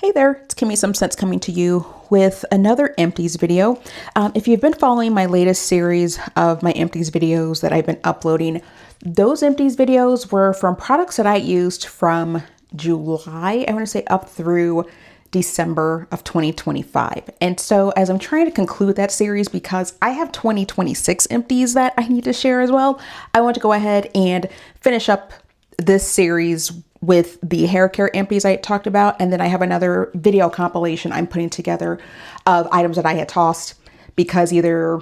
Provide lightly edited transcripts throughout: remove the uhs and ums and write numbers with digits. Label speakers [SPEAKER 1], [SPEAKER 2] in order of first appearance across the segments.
[SPEAKER 1] Hey there, it's Kimmy Some Sense coming to you with another Empties video. If you've been following my latest series of my Empties videos that I've been uploading, those Empties videos were from products that I used from July, I want to say up through December of 2025. And so as I'm trying to conclude that series, because I have 2026 Empties that I need to share as well, I want to go ahead and finish up this series with the hair care empties I talked about. And then I have another video compilation I'm putting together of items that I had tossed because either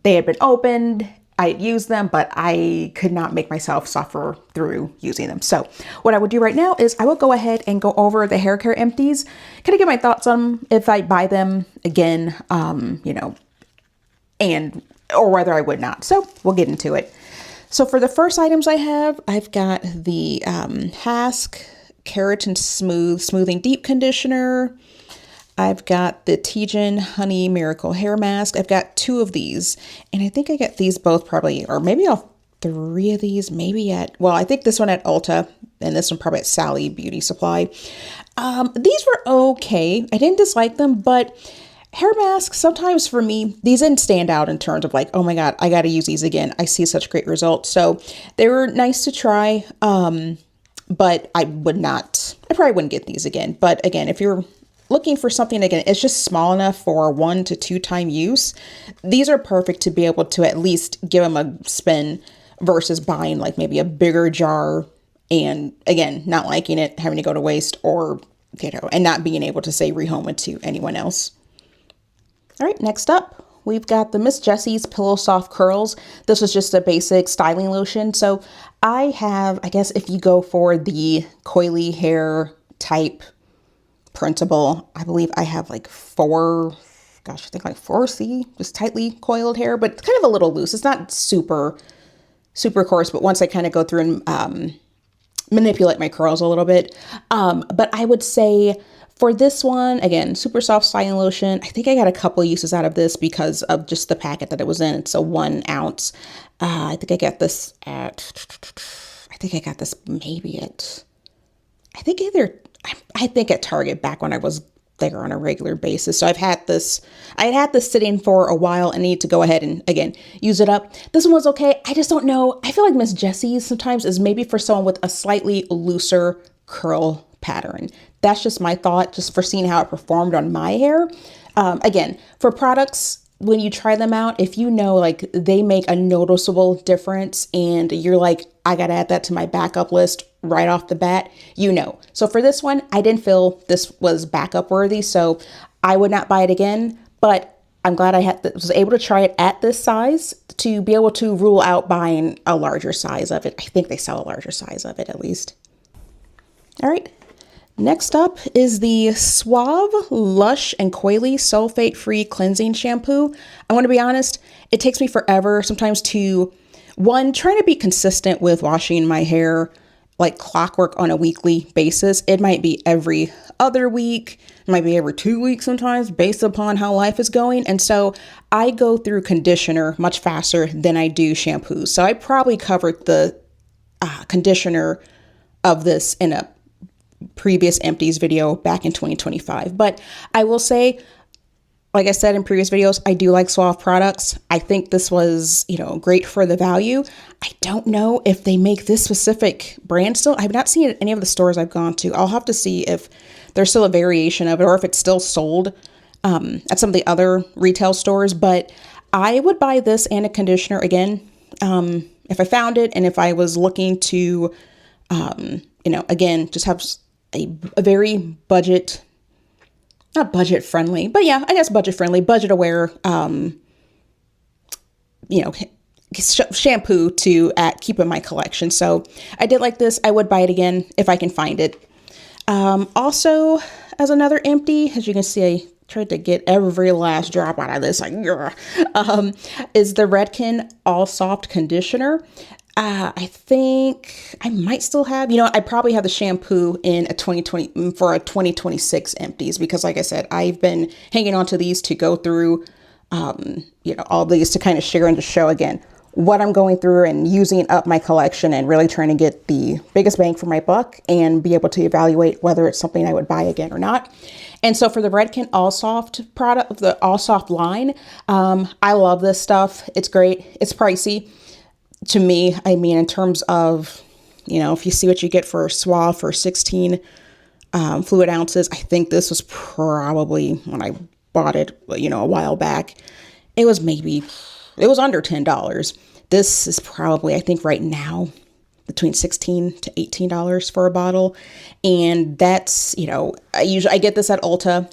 [SPEAKER 1] they had been opened, I had used them, but I could not make myself suffer through using them. So what I would do right now is I will go ahead and go over the hair care empties, kind of get my thoughts on them, if I buy them again, and or whether I would not. So we'll get into it. So for the first items I've got the Hask Keratin Smoothing Deep Conditioner. I've got the Tejan Honey Miracle Hair Mask. I've got two of these, and I think I got these both probably, or maybe all three of these, I think this one at Ulta, and this one probably at Sally Beauty Supply. These were okay. I didn't dislike them, but hair masks, sometimes for me, these didn't stand out in terms of like, oh my God, I got to use these again. I see such great results. So they were nice to try. But I probably wouldn't get these again. But again, if you're looking for something, again, it's just small enough for 1 to 2 time use. These are perfect to be able to at least give them a spin versus buying like maybe a bigger jar and again, not liking it, having to go to waste or, and not being able to say rehome it to anyone else. All right, next up, we've got the Miss Jessie's Pillow Soft Curls. This was just a basic styling lotion. So I guess if you go for the coily hair type principle, I believe I have like 4C, just tightly coiled hair, but it's kind of a little loose. It's not super, super coarse, but once I kind of go through and manipulate my curls a little bit. But I would say for this one, again, super soft styling lotion. I think I got a couple of uses out of this because of just the packet that it was in. It's a 1 ounce. I think I got this maybe at, I think at Target back when I was there on a regular basis. So I had this sitting for a while and need to go ahead and again, use it up. This one was okay. I just don't know. I feel like Miss Jessie's sometimes is maybe for someone with a slightly looser curl pattern. That's just my thought, just for seeing how it performed on my hair. Again, for products, when you try them out, if you know, like they make a noticeable difference and you're like, I got to add that to my backup list right off the bat, So for this one, I didn't feel this was backup worthy, so I would not buy it again, but I'm glad I was able to try it at this size to be able to rule out buying a larger size of it. I think they sell a larger size of it at least. All right. Next up is the Suave, Lush, and Coily Sulfate-Free Cleansing Shampoo. I want to be honest, it takes me forever sometimes to, trying to be consistent with washing my hair like clockwork on a weekly basis. It might be every other week, it might be every 2 weeks sometimes based upon how life is going. And so I go through conditioner much faster than I do shampoo. So I probably covered the conditioner of this in a previous empties video back in 2025. But I will say, like I said in previous videos, I do like Suave products. I think this was, great for the value. I don't know if they make this specific brand still. I've not seen it at any of the stores I've gone to. I'll have to see if there's still a variation of it or if it's still sold at some of the other retail stores. But I would buy this and a conditioner again if I found it and if I was looking to, again, just have a very not budget friendly, but yeah, I guess budget friendly, budget aware, shampoo to keep in my collection. So I did like this. I would buy it again if I can find it. Also, as another empty, as you can see, I tried to get every last drop out of this, is the Redken All Soft Conditioner. I think I might still have, I probably have the shampoo in a 2026 empties because like I said, I've been hanging on to these to go through, all these to kind of share and to show again what I'm going through and using up my collection and really trying to get the biggest bang for my buck and be able to evaluate whether it's something I would buy again or not. And so for the Redken All Soft product, the All Soft line, I love this stuff. It's great. It's pricey to me. I mean, in terms of, you know, if you see what you get for a Suave for 16 fluid ounces, I think this was probably when I bought it, you know, a while back, it was under $10. This is probably, I think right now, between $16 to $18 for a bottle. And that's, you know, I get this at Ulta.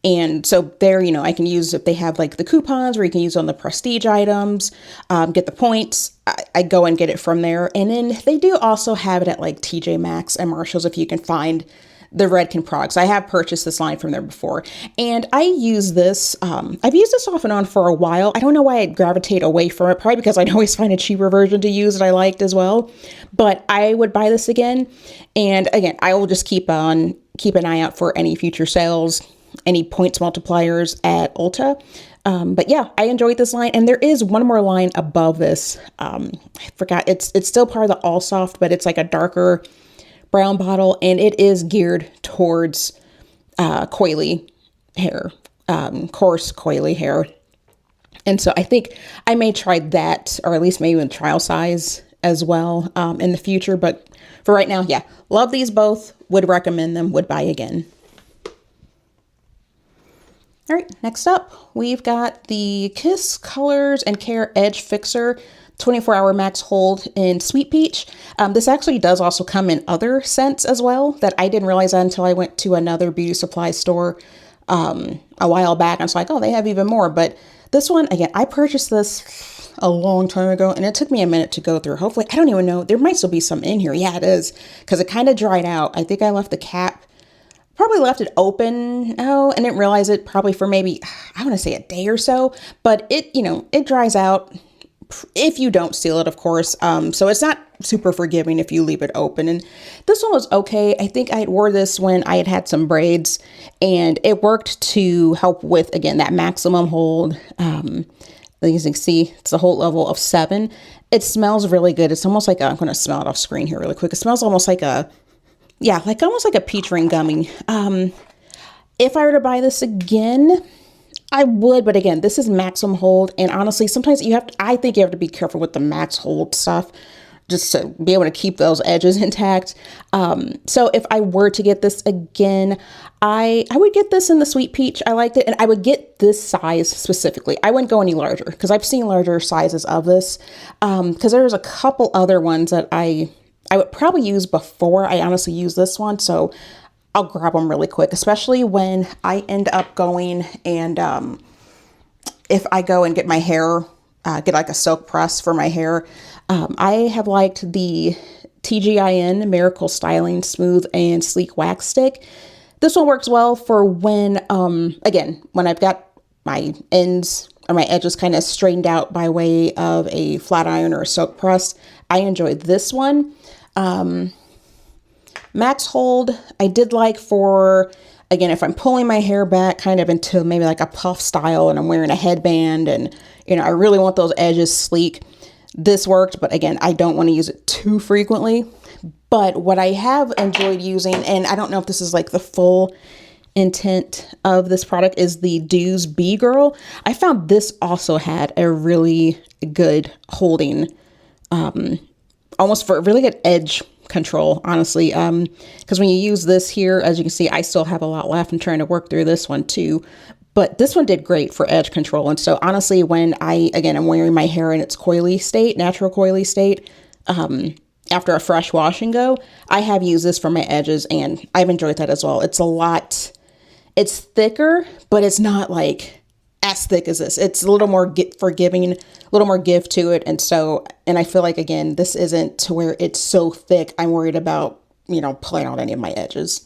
[SPEAKER 1] And so there, you know, I can use, if they have like the coupons where you can use on the prestige items, get the points, I go and get it from there. And then they do also have it at like TJ Maxx and Marshalls if you can find the Redken products. I have purchased this line from there before. And I use this, I've used this off and on for a while. I don't know why I gravitate away from it, probably because I'd always find a cheaper version to use that I liked as well. But I would buy this again. And again, I will just keep an eye out for any future sales, any points multipliers at Ulta. But yeah, I enjoyed this line. And there is one more line above this. I forgot, it's still part of the All Soft, but it's like a darker brown bottle, and it is geared towards coily hair, coarse coily hair. And so I think I may try that, or at least maybe in trial size as well in the future. But for right now, yeah, love these both, would recommend them, would buy again. All right, next up, we've got the Kiss Colors and Care Edge Fixer 24-hour max hold in Sweet Peach. This actually does also come in other scents as well that I didn't realize that until I went to another beauty supply store a while back. I was like, oh, they have even more. But this one, again, I purchased this a long time ago and it took me a minute to go through. Hopefully, I don't even know. There might still be some in here. Yeah, it is, because it kind of dried out. I think I left the cap, probably left it open, and didn't realize it probably for maybe, I want to say a day or so. But it, you know, it dries out if you don't seal it, of course. So it's not super forgiving if you leave it open. And this one was okay. I think I had wore this when I had some braids, and it worked to help with, again, that maximum hold. As you can see, it's a hold level of 7. It smells really good. It's almost like I'm going to smell it off screen here really quick. It smells almost like almost like a peach ring gummy. If I were to buy this again, I would, but again, this is maximum hold, and honestly, sometimes I think you have to be careful with the max hold stuff, just to be able to keep those edges intact. So if I were to get this again, I would get this in the Sweet Peach. I liked it, and I would get this size specifically. I wouldn't go any larger, because I've seen larger sizes of this, because there's a couple other ones that I would probably use before I honestly use this one, so I'll grab them really quick, especially when I end up going and if I go and get my hair, get like a silk press for my hair. I have liked the TGIN Miracle Styling Smooth and Sleek Wax Stick. This one works well for when, again, when I've got my ends or my edges kind of straightened out by way of a flat iron or a silk press. I enjoyed this one. Max hold, I did like for, again, if I'm pulling my hair back kind of into maybe like a puff style and I'm wearing a headband and, you know, I really want those edges sleek. This worked, but again, I don't want to use it too frequently. But what I have enjoyed using, and I don't know if this is like the full intent of this product, is the Dews Bee Girl. I found this also had a really good holding, almost for a really good edge control, honestly, because when you use this here, as you can see, I still have a lot left. I'm trying to work through this one too, but this one did great for edge control. And so honestly, when I'm wearing my hair in its coily state, natural coily state, after a fresh wash and go, I have used this for my edges, and I've enjoyed that as well. It's thicker, but it's not like as thick as this. It's a little more forgiving, a little more give to it. And I feel like, again, this isn't to where it's so thick I'm worried about, you know, pulling out any of my edges.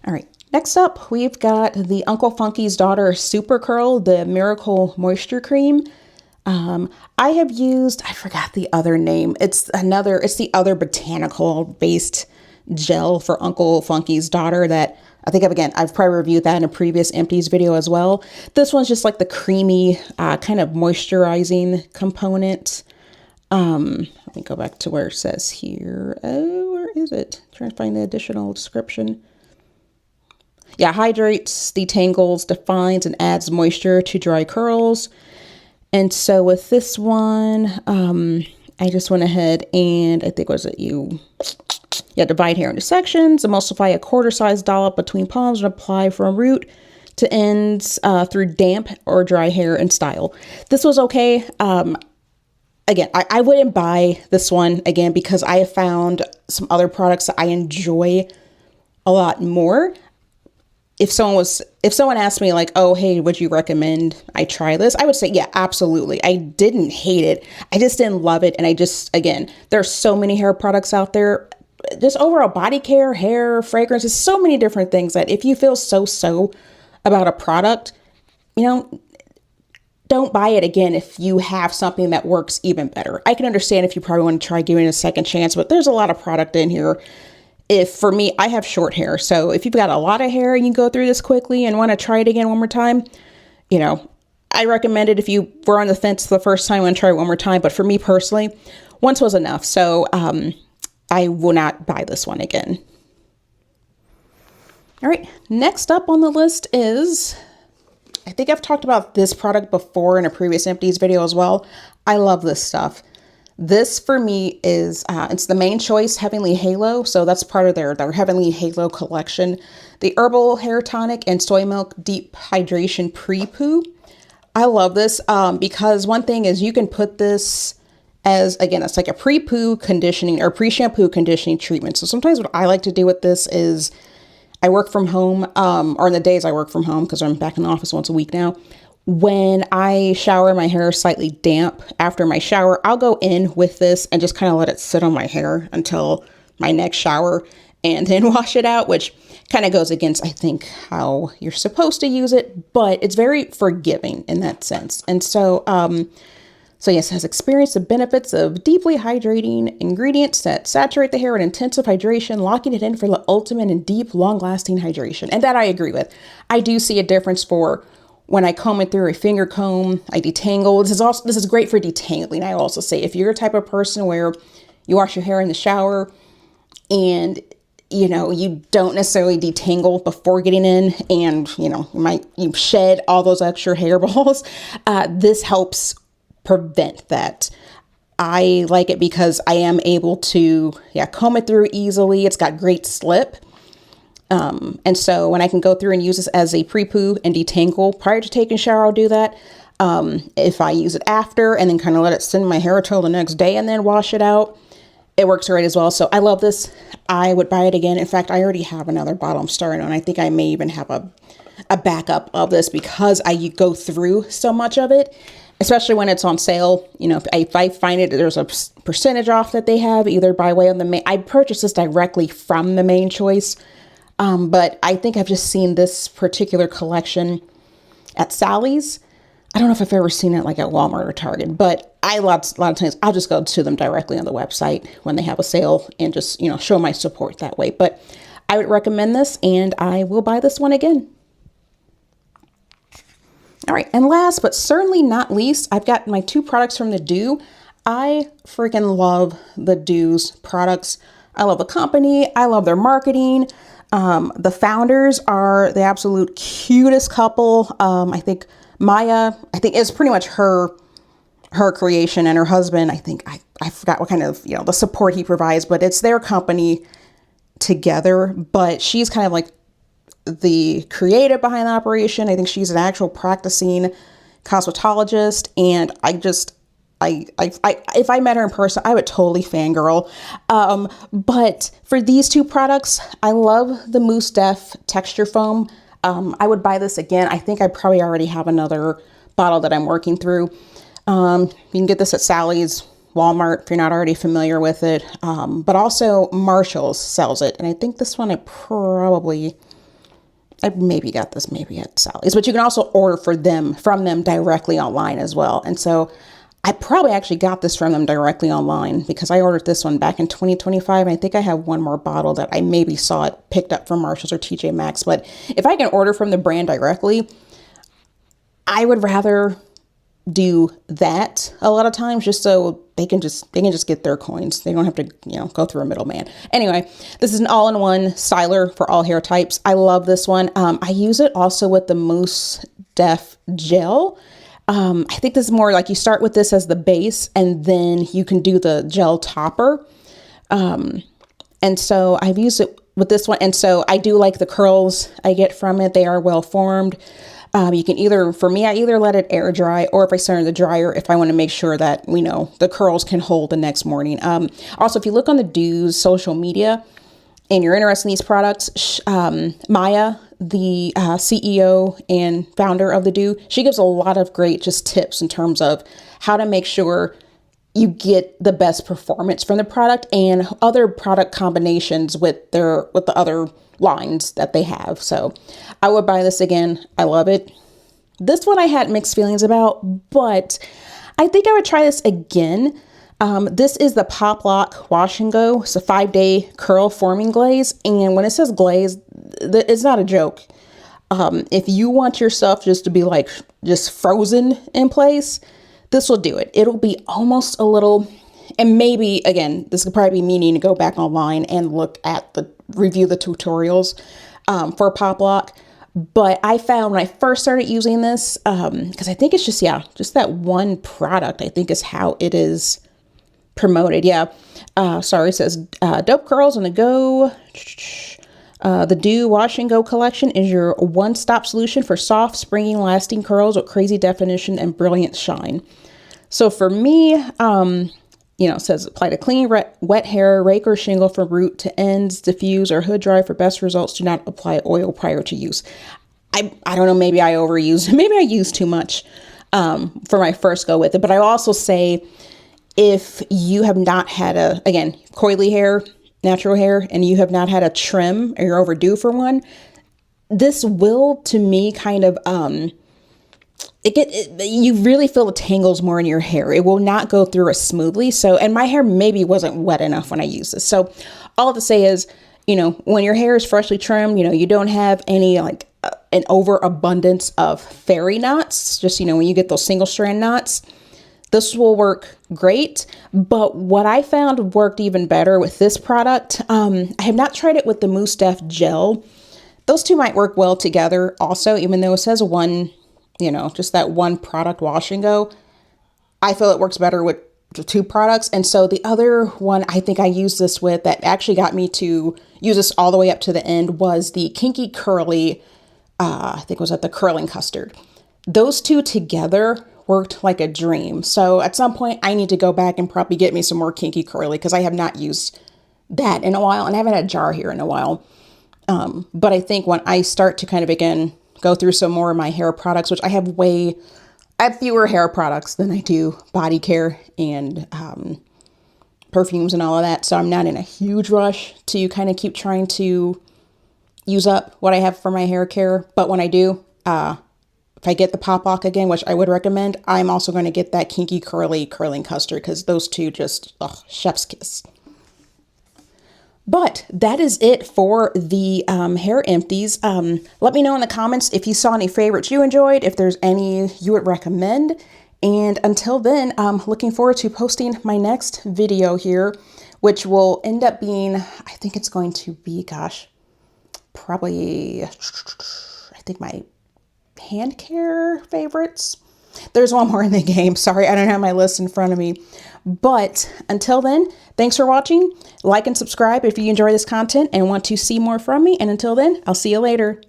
[SPEAKER 1] All right, next up, we've got the Uncle Funky's Daughter Super Curl, the Miracle Moisture Cream. I have used, I forgot the other name. It's the other botanical based gel for Uncle Funky's Daughter that I think I've probably reviewed that in a previous Empties video as well. This one's just like the creamy kind of moisturizing component. Let me go back to where it says here. Oh, where is it? Trying to find the additional description. Yeah, hydrates, detangles, defines, and adds moisture to dry curls. And so with this one, I just went ahead and I think, divide hair into sections, emulsify a quarter-sized dollop between palms and apply from root to ends through damp or dry hair and style. This was okay. Again, I wouldn't buy this one again because I have found some other products that I enjoy a lot more. If someone asked me like, oh, hey, would you recommend I try this? I would say, yeah, absolutely. I didn't hate it. I just didn't love it. And again, there's so many hair products out there, just overall body care, hair, fragrances, so many different things that if you feel so about a product, don't buy it again if you have something that works even better. I can understand if you probably want to try giving it a second chance, but there's a lot of product in here. For me, I have short hair. So if you've got a lot of hair and you go through this quickly and want to try it again one more time, I recommend it if you were on the fence the first time and try it one more time. But for me personally, once was enough. So I will not buy this one again. All right, next up on the list is, I think I've talked about this product before in a previous Empties video as well. I love this stuff. This for me is, it's the Main Choice Heavenly Halo. So that's part of their Heavenly Halo collection. The Herbal Hair Tonic and Soy Milk Deep Hydration Pre-Poo. I love this because one thing is you can put this as, again, it's like a pre-poo conditioning or pre-shampoo conditioning treatment. So sometimes what I like to do with this is I work from home, or in the days I work from home because I'm back in the office once a week now. When I shower, my hair is slightly damp. After my shower, I'll go in with this and just kind of let it sit on my hair until my next shower and then wash it out, which kind of goes against, I think, how you're supposed to use it, but it's very forgiving in that sense. And so, yes, it has experienced the benefits of deeply hydrating ingredients that saturate the hair in intensive hydration, locking it in for the ultimate and deep, long-lasting hydration. And that I agree with. I do see a difference for when I comb it through a finger comb, I detangle. This is great for detangling. I also say if you're a type of person where you wash your hair in the shower and you don't necessarily detangle before getting in, and you shed all those extra hairballs, this helps prevent that. I like it because I am able to comb it through easily. It's got great slip. And so when I can go through and use this as a pre-poo and detangle prior to taking a shower, I'll do that. If I use it after and then kind of let it sit in my hair till the next day and then wash it out, it works great as well. So I love this. I would buy it again. In fact, I already have another bottle I'm starting on. I think I may even have a backup of this because I go through so much of it, especially when it's on sale. If I find it, there's a percentage off that they have either by way of I purchased this directly from the Main Choice. But I think I've just seen this particular collection at Sally's. I don't know if I've ever seen it like at Walmart or Target, but a lot of times I'll just go to them directly on the website when they have a sale and just, show my support that way. But I would recommend this and I will buy this one again. All right. And last, but certainly not least, I've got my two products from the Do. I freaking love the Do's products. I love the company. I love their marketing. The founders are the absolute cutest couple. I think Maya, it's pretty much her creation, and her husband, I forgot what kind of, the support he provides, but it's their company together. But she's kind of like the creative behind the operation. I think she's an actual practicing cosmetologist, and if I met her in person, I would totally fangirl. But for these two products, I love the Mousse Def texture foam. I would buy this again. I think I probably already have another bottle that I'm working through. You can get this at Sally's, Walmart, if you're not already familiar with it. But also Marshall's sells it. And I think this one I maybe got this maybe at Sally's, but you can also order from them directly online as well. And so I probably actually got this from them directly online because I ordered this one back in 2025. And I think I have one more bottle that I maybe saw it picked up from Marshalls or TJ Maxx. But if I can order from the brand directly, I would rather do that a lot of times just so they can just get their coins. They don't have to, go through a middleman. Anyway, this is an all-in-one styler for all hair types. I love this one. I use it also with the Mousse Def gel. I think this is more like you start with this as the base and then you can do the gel topper. And so I've used it with this one. And so I do like the curls I get from it. They are well formed. You can for me, I either let it air dry or if I start in the dryer, if I want to make sure that, the curls can hold the next morning. Also, if you look on the Do's social media and you're interested in these products, Maya, the CEO and founder of the Do, she gives a lot of great just tips in terms of how to make sure you get the best performance from the product and other product combinations with the other lines that they have. So I would buy this again. I love it. This one I had mixed feelings about, but I think I would try this again. This is the Pop Lock Wash and Go. It's a 5-day curl forming glaze. And when it says glaze, it's not a joke. If you want yourself just to be like just frozen in place, this will do it. It'll be almost a little, and maybe again, this could probably be me needing to go back online and review the tutorials for Pop Lock. But I found when I first started using this, because I think it's just that one product, I think is how it is promoted. It says dope curls on the go. The Do Wash and Go collection is your one-stop solution for soft, springy, lasting curls with crazy definition and brilliant shine. So for me, it says apply to clean, wet hair, rake or shingle from root to ends, diffuse or hood dry for best results. Do not apply oil prior to use. I don't know, maybe I overused, maybe I used too much for my first go with it. But I also say if you have not had coily hair, natural hair, and you have not had a trim or you're overdue for one, this will, to me, kind of, you really feel the tangles more in your hair. It will not go through as smoothly. So, and my hair maybe wasn't wet enough when I used this. So all I have to say is, when your hair is freshly trimmed, you don't have any an overabundance of fairy knots, just, when you get those single strand knots, this will work great. But what I found worked even better with this product, I have not tried it with the Mousse Def gel. Those two might work well together also, even though it says one, just that one product wash and go. I feel it works better with the two products. And so the other one I think I used this with that actually got me to use this all the way up to the end was the Kinky Curly, I think it was at the Curling Custard. Those two together worked like a dream. So at some point I need to go back and probably get me some more Kinky Curly because I have not used that in a while and I haven't had a jar here in a while. But I think when I start to kind of again go through some more of my hair products, which I have fewer hair products than I do body care and perfumes and all of that. So I'm not in a huge rush to kind of keep trying to use up what I have for my hair care. But when I do, if I get the Pop Lock again, which I would recommend, I'm also going to get that Kinky Curly Curling Custard because those two just, chef's kiss. But that is it for the hair empties. Let me know in the comments if you saw any favorites you enjoyed, if there's any you would recommend. And until then, I'm looking forward to posting my next video here, which will end up being, I think it's going to be, probably, I think my hand care favorites. There's one more in the game. Sorry, I don't have my list in front of me. But until then, thanks for watching. Like and subscribe if you enjoy this content and want to see more from me. And until then, I'll see you later.